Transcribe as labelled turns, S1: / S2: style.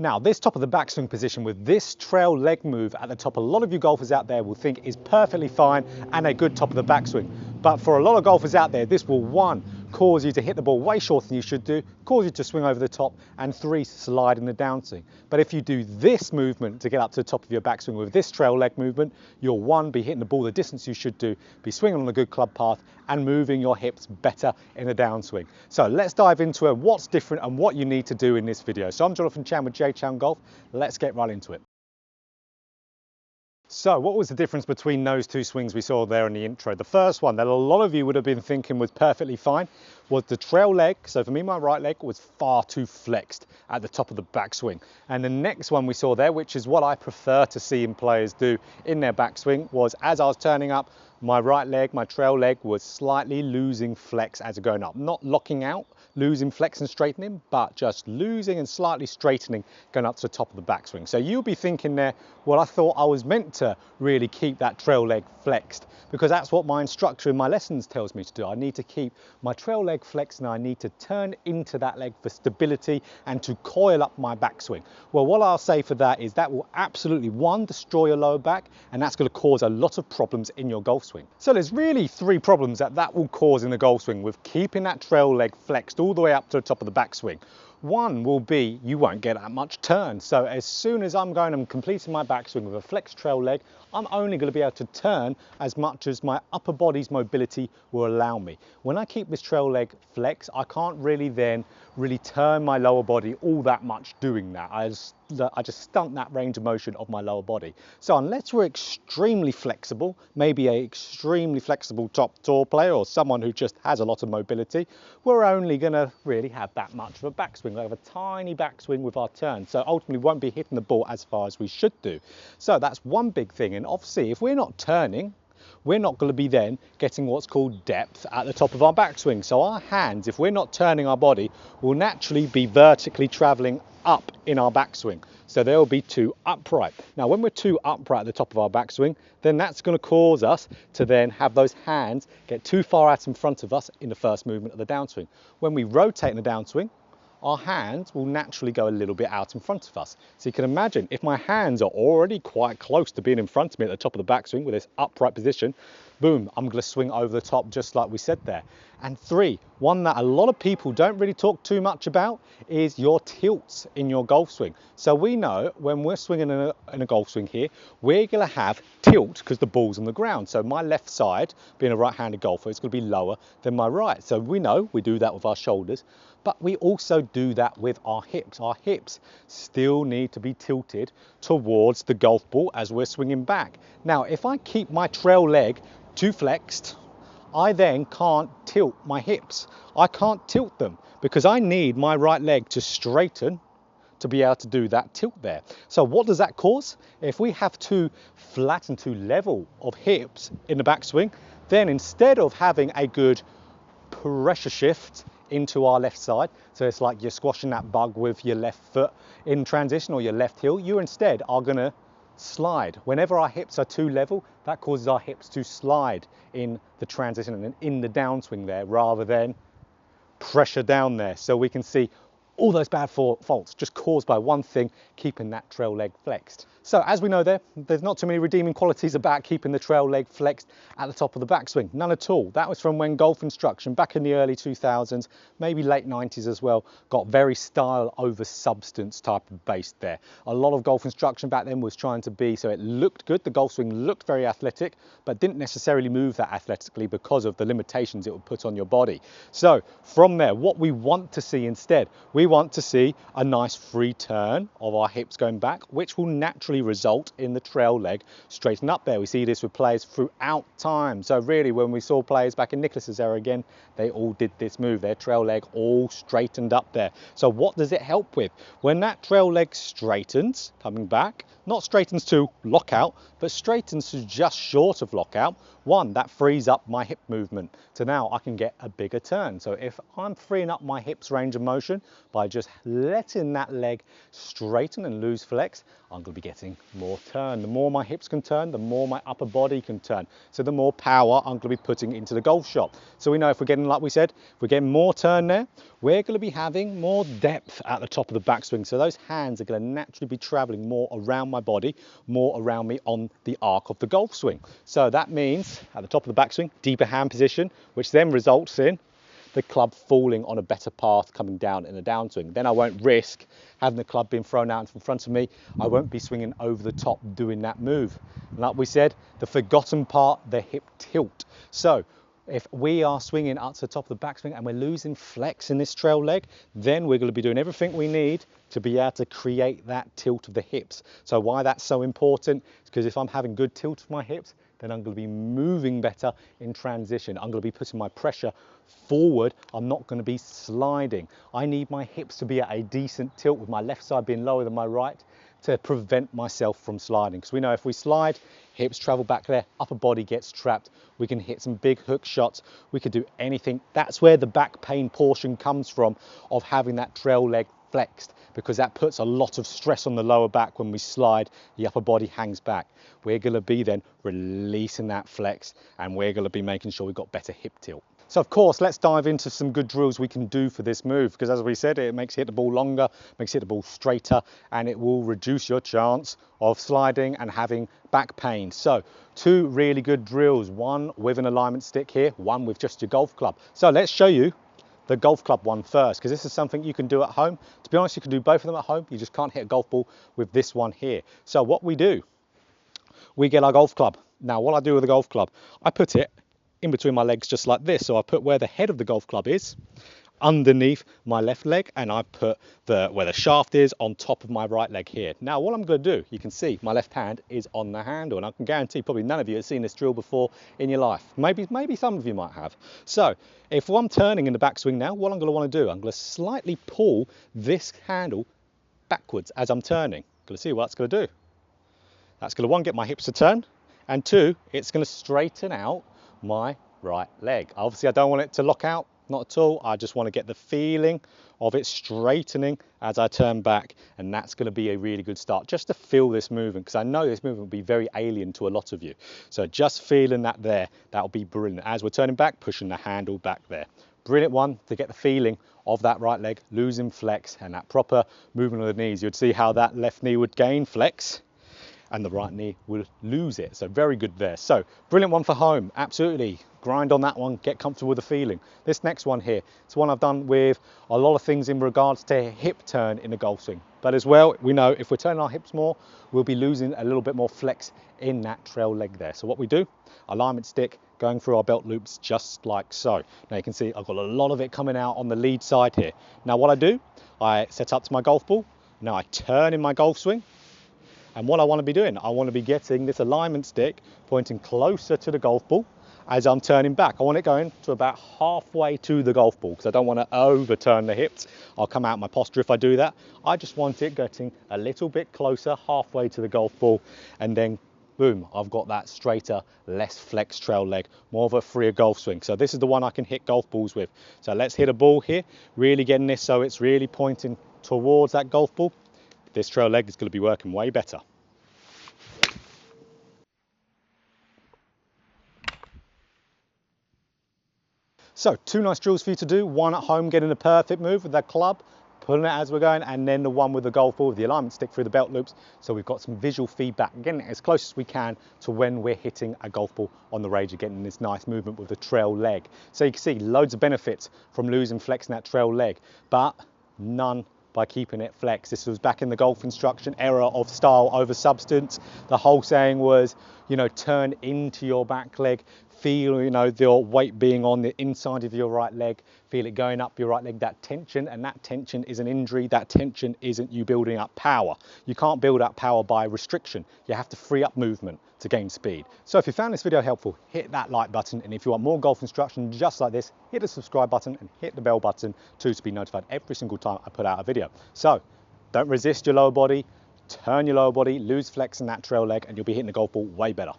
S1: Now, this top of the backswing position with this trail leg move at the top, a lot of you golfers out there will think is perfectly fine and a good top of the backswing. But for a lot of golfers out there, this will, one, cause you to hit the ball way shorter than you should do, cause you to swing over the top, and three, slide in the downswing. But if you do this movement to get up to the top of your backswing with this trail leg movement, you'll, one, be hitting the ball the distance you should do, be swinging on a good club path, and moving your hips better in the downswing. So let's dive into what's different and what you need to do in this video. So I'm Jonathan Chan with JChownGolf. Let's get right into it. So what was the difference between those two swings we saw there in the intro? The first one that a lot of you would have been thinking was perfectly fine was the trail leg. So for me, my right leg was far too flexed at the top of the backswing. And the next one we saw there, which is what I prefer to see in players do in their backswing, was as I was turning up, my right leg, my trail leg was slightly losing flex as it going up. Not locking out, losing flex and straightening, but just losing and slightly straightening going up to the top of the backswing. So you'll be thinking there, well, I thought I was meant to really keep that trail leg flexed because that's what my instructor in my lessons tells me to do. I need to keep my trail leg flexed and I need to turn into that leg for stability and to coil up my backswing. Well, what I'll say for that is that will absolutely, one, destroy your lower back, and that's going to cause a lot of problems in your golf swing. So there's really three problems that will cause in the golf swing with keeping that trail leg flexed all the way up to the top of the backswing. One will be you won't get that much turn. So as soon as I'm going and completing my backswing with a flexed trail leg, I'm only going to be able to turn as much as my upper body's mobility will allow me. When I keep this trail leg flexed, I can't really then turn my lower body all that much doing that. I just stunt that range of motion of my lower body. So unless we're extremely flexible, maybe an extremely flexible top tour player or someone who just has a lot of mobility, we're only going to really have that much of a backswing. We have a tiny backswing with our turn. So ultimately we won't be hitting the ball as far as we should do. So that's one big thing. And obviously if we're not turning, we're not going to be then getting what's called depth at the top of our backswing. So our hands, if we're not turning our body, will naturally be vertically traveling up in our backswing. So they will be too upright. Now, when we're too upright at the top of our backswing, then that's going to cause us to then have those hands get too far out in front of us in the first movement of the downswing. When we rotate in the downswing, our hands will naturally go a little bit out in front of us. So you can imagine if my hands are already quite close to being in front of me at the top of the backswing with this upright position, boom, I'm going to swing over the top just like we said there. And three, one that a lot of people don't really talk too much about is your tilts in your golf swing. So we know when we're swinging in a golf swing here, we're going to have tilt because the ball's on the ground. So my left side, being a right-handed golfer, is going to be lower than my right. So we know we do that with our shoulders, but we also do that with our hips. Our hips still need to be tilted towards the golf ball as we're swinging back. Now, if I keep my trail leg too flexed, I then can't tilt my hips. I can't tilt them because I need my right leg to straighten to be able to do that tilt there. So what does that cause? If we have too flat and too level of hips in the backswing, then instead of having a good pressure shift into our left side, so it's like you're squashing that bug with your left foot in transition or your left heel, you instead are going to slide. Whenever our hips are too level, that causes our hips to slide in the transition and in the downswing there rather than pressure down there. So we can see all those bad faults just caused by one thing, keeping that trail leg flexed. So as we know there's not too many redeeming qualities about keeping the trail leg flexed at the top of the backswing. None at all. That was from when golf instruction back in the early 2000s, maybe late 90s as well, got very style over substance type of based there. A lot of golf instruction back then was trying to be so it looked good, the golf swing looked very athletic, but didn't necessarily move that athletically because of the limitations it would put on your body. So from there, what we want to see instead, we want to see a nice free turn of our hips going back, which will naturally result in the trail leg straighten up there. We see this with players throughout time. So really when we saw players back in Nicklaus's era again, they all did this move, their trail leg all straightened up there. So what does it help with? When that trail leg straightens, coming back, not straightens to lockout, but straightens to just short of lockout, one, that frees up my hip movement. So now I can get a bigger turn. So if I'm freeing up my hips range of motion by by just letting that leg straighten and loose flex, I'm going to be getting more turn. The more my hips can turn, the more my upper body can turn. So the more power I'm going to be putting into the golf shot. So we know if we're getting, like we said, if we're getting more turn there, we're going to be having more depth at the top of the backswing. So those hands are going to naturally be traveling more around my body, more around me on the arc of the golf swing. So that means at the top of the backswing, deeper hand position, which then results in the club falling on a better path coming down in a downswing. Then I won't risk having the club being thrown out in front of me. I won't be swinging over the top doing that move. And like we said, the forgotten part, the hip tilt. So if we are swinging up to the top of the backswing and we're losing flex in this trail leg, then we're going to be doing everything we need to be able to create that tilt of the hips. So why that's so important is because if I'm having good tilt of my hips, then I'm going to be moving better in transition. I'm going to be putting my pressure forward. I'm not going to be sliding. I need my hips to be at a decent tilt with my left side being lower than my right to prevent myself from sliding. Because we know if we slide, hips travel back there, upper body gets trapped. We can hit some big hook shots. We could do anything. That's where the back pain portion comes from of having that trail leg flexed, because that puts a lot of stress on the lower back. When we slide, the upper body hangs back. We're going to be then releasing that flex, and we're going to be making sure we've got better hip tilt. So of course, let's dive into some good drills we can do for this move, because as we said, it makes you hit the ball longer, makes you hit the ball straighter, and it will reduce your chance of sliding and having back pain. So 2 really good drills, one with an alignment stick here, one with just your golf club. So let's show you the golf club one first, because this is something you can do at home. To be honest, you can do both of them at home. You just can't hit a golf ball with this one here. So what we do, we get our golf club. Now what I do with the golf club, I put it in between my legs just like this. So I put where the head of the golf club is underneath my left leg, and I put where the shaft is on top of my right leg here. Now what I'm going to do, you can see my left hand is on the handle, and I can guarantee probably none of you have seen this drill before in your life. Maybe some of you might have. So if I'm turning in the backswing now, what I'm going to want to do, I'm going to slightly pull this handle backwards as I'm turning. Going to see what that's going to do. That's going to, 1, get my hips to turn, and 2, it's going to straighten out my right leg. Obviously I don't want it to lock out, not at all. I just want to get the feeling of it straightening as I turn back, and that's going to be a really good start just to feel this movement, because I know this movement will be very alien to a lot of you. So just feeling that there, that'll be brilliant. As we're turning back, pushing the handle back there. Brilliant one to get the feeling of that right leg losing flex and that proper movement of the knees. You'd see how that left knee would gain flex and the right knee will lose it. So very good there. So brilliant one for home, absolutely. Grind on that one, get comfortable with the feeling. This next one here, it's one I've done with a lot of things in regards to hip turn in the golf swing. But as well, we know if we're turning our hips more, we'll be losing a little bit more flex in that trail leg there. So what we do, alignment stick going through our belt loops just like so. Now you can see I've got a lot of it coming out on the lead side here. Now what I do, I set up to my golf ball. Now I turn in my golf swing. And what I want to be doing, I want to be getting this alignment stick pointing closer to the golf ball as I'm turning back. I want it going to about halfway to the golf ball, because I don't want to overturn the hips. I'll come out of my posture if I do that. I just want it getting a little bit closer, halfway to the golf ball, and then boom, I've got that straighter, less flex trail leg, more of a freer golf swing. So this is the one I can hit golf balls with. So let's hit a ball here, really getting this so it's really pointing towards that golf ball. This trail leg is going to be working way better. So 2 nice drills for you to do. One at home, getting the perfect move with that club, pulling it as we're going, and then the one with the golf ball with the alignment stick through the belt loops. So we've got some visual feedback, getting it as close as we can to when we're hitting a golf ball on the range, getting this nice movement with the trail leg. So you can see loads of benefits from losing flex in that trail leg, but none by keeping it flexed. This was back in the golf instruction era of style over substance. The whole saying was, you know, turn into your back leg, feel, you know, your weight being on the inside of your right leg, feel it going up your right leg, that tension, and that tension is an injury. That tension isn't you building up power. You can't build up power by restriction. You have to free up movement to gain speed. So if you found this video helpful, hit that like button, and if you want more golf instruction just like this, hit the subscribe button and hit the bell button too, to be notified every single time I put out a video. So don't resist your lower body, turn your lower body, lose flex in that trail leg, and you'll be hitting the golf ball way better.